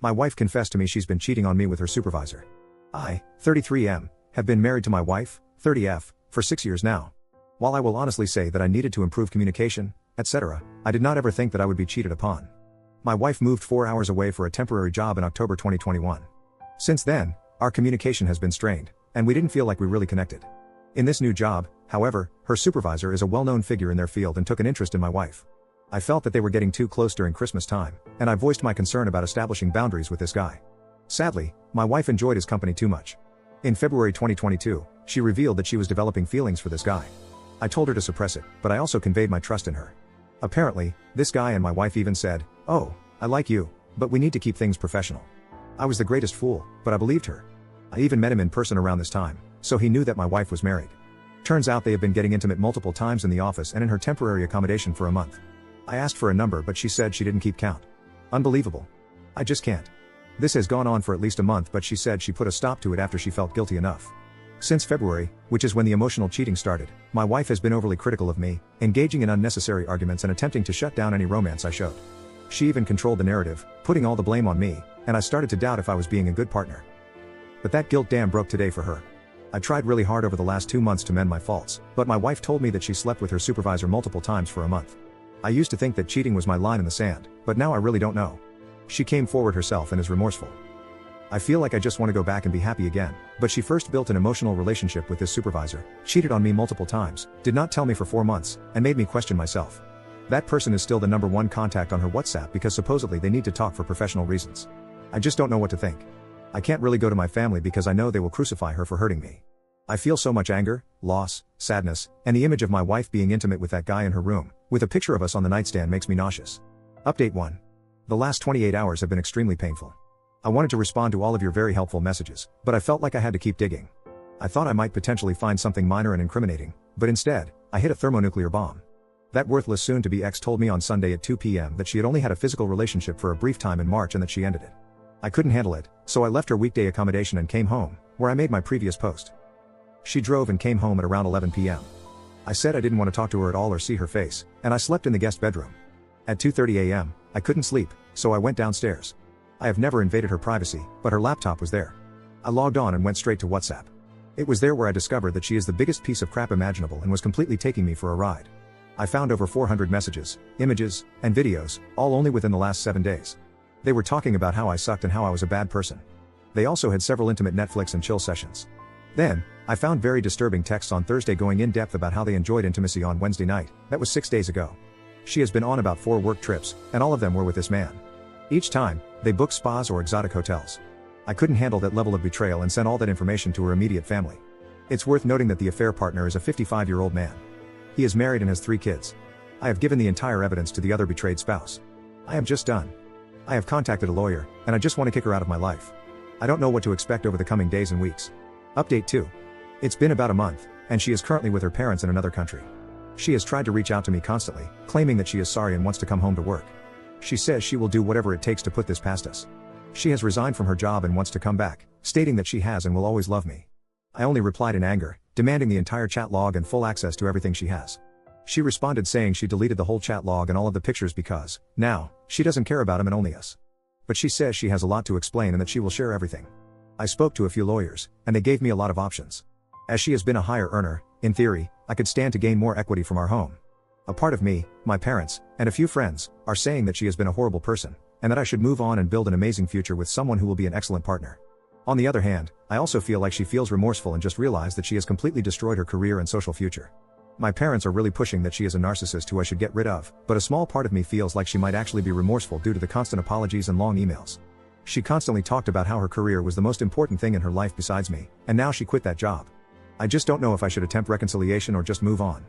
My wife confessed to me she's been cheating on me with her supervisor. I, 33M, have been married to my wife, 30F, for 6 years now. While I will honestly say that I needed to improve communication, etc., I did not ever think that I would be cheated upon. My wife moved 4 hours away for a temporary job in October 2021. Since then, our communication has been strained, and we didn't feel like we really connected. In this new job, however, her supervisor is a well-known figure in their field and took an interest in my wife. I felt that they were getting too close during Christmas time, and I voiced my concern about establishing boundaries with this guy. Sadly, my wife enjoyed his company too much. In February 2022, she revealed that she was developing feelings for this guy. I told her to suppress it, but I also conveyed my trust in her. Apparently, this guy and my wife even said, "Oh, I like you, but we need to keep things professional." I was the greatest fool, but I believed her. I even met him in person around this time, so he knew that my wife was married. Turns out they have been getting intimate multiple times in the office and in her temporary accommodation for a month. I asked for a number, but she said she didn't keep count. Unbelievable. I just can't. This has gone on for at least a month, but she said she put a stop to it after she felt guilty enough. Since February, which is when the emotional cheating started, my wife has been overly critical of me, engaging in unnecessary arguments and attempting to shut down any romance I showed. She even controlled the narrative, putting all the blame on me, and I started to doubt if I was being a good partner. But that guilt dam broke today for her. I tried really hard over the last 2 months to mend my faults, but my wife told me that she slept with her supervisor multiple times for a month. I used to think that cheating was my line in the sand, but now I really don't know. She came forward herself and is remorseful. I feel like I just want to go back and be happy again, but she first built an emotional relationship with this supervisor, cheated on me multiple times, did not tell me for 4 months, and made me question myself. That person is still the #1 contact on her WhatsApp because supposedly they need to talk for professional reasons. I just don't know what to think. I can't really go to my family because I know they will crucify her for hurting me. I feel so much anger, loss, sadness, and the image of my wife being intimate with that guy in her room, with a picture of us on the nightstand, makes me nauseous. Update 1. The last 28 hours have been extremely painful. I wanted to respond to all of your very helpful messages, but I felt like I had to keep digging. I thought I might potentially find something minor and incriminating, but instead, I hit a thermonuclear bomb. That worthless soon-to-be ex told me on Sunday at 2 p.m. that she had only had a physical relationship for a brief time in March and that she ended it. I couldn't handle it, so I left her weekday accommodation and came home, where I made my previous post. She drove and came home at around 11 p.m. I said I didn't want to talk to her at all or see her face, and I slept in the guest bedroom. At 2:30 a.m., I couldn't sleep, so I went downstairs. I have never invaded her privacy, but her laptop was there. I logged on and went straight to WhatsApp. It was there where I discovered that she is the biggest piece of crap imaginable and was completely taking me for a ride. I found over 400 messages, images, and videos, all only within the last 7 days. They were talking about how I sucked and how I was a bad person. They also had several intimate Netflix and chill sessions. Then, I found very disturbing texts on Thursday going in depth about how they enjoyed intimacy on Wednesday night. That was 6 days ago. She has been on about 4 work trips, and all of them were with this man. Each time, they booked spas or exotic hotels. I couldn't handle that level of betrayal and sent all that information to her immediate family. It's worth noting that the affair partner is a 55-year-old man. He is married and has 3 kids. I have given the entire evidence to the other betrayed spouse. I am just done. I have contacted a lawyer, and I just want to kick her out of my life. I don't know what to expect over the coming days and weeks. Update 2. It's been about a month, and she is currently with her parents in another country. She has tried to reach out to me constantly, claiming that she is sorry and wants to come home to work. She says she will do whatever it takes to put this past us. She has resigned from her job and wants to come back, stating that she has and will always love me. I only replied in anger, demanding the entire chat log and full access to everything she has. She responded saying she deleted the whole chat log and all of the pictures because, now, she doesn't care about him and only us. But she says she has a lot to explain and that she will share everything. I spoke to a few lawyers, and they gave me a lot of options. As she has been a higher earner, in theory, I could stand to gain more equity from our home. A part of me, my parents, and a few friends, are saying that she has been a horrible person, and that I should move on and build an amazing future with someone who will be an excellent partner. On the other hand, I also feel like she feels remorseful and just realized that she has completely destroyed her career and social future. My parents are really pushing that she is a narcissist who I should get rid of, but a small part of me feels like she might actually be remorseful due to the constant apologies and long emails. She constantly talked about how her career was the most important thing in her life besides me, and now she quit that job. I just don't know if I should attempt reconciliation or just move on.